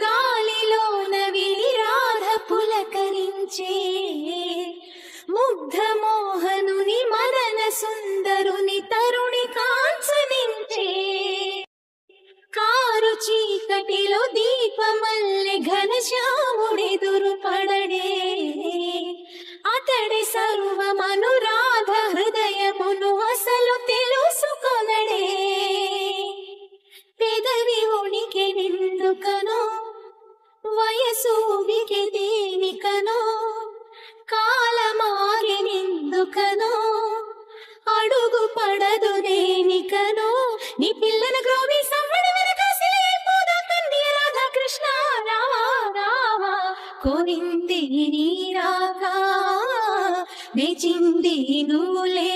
గాలిలోన విని రాధ పులకరించే ముగ్ధ మోహనుని మదన సుందరుని తరుణి కాంచనించే కారు చీకటిలో దీపమల్లె ఘనశ్యాముడెదురు పడడే అతడి సర్వమనురాధ హృదయమును అసలు తెలుసుకొనడే పెదవి ఉనికి నిందుకనో వయసు ఉనికి దేనికనో కాలమాగి నిందుకనో అడుగు పడదు దేనికనో నీ పిల్లల గ్రోవి సవ్వడి వెనక సిలైపోదా కన్నీ రాధా కృష్ణ రావా రావా కోరింది నీ రాగా మెచింది నువ్వులే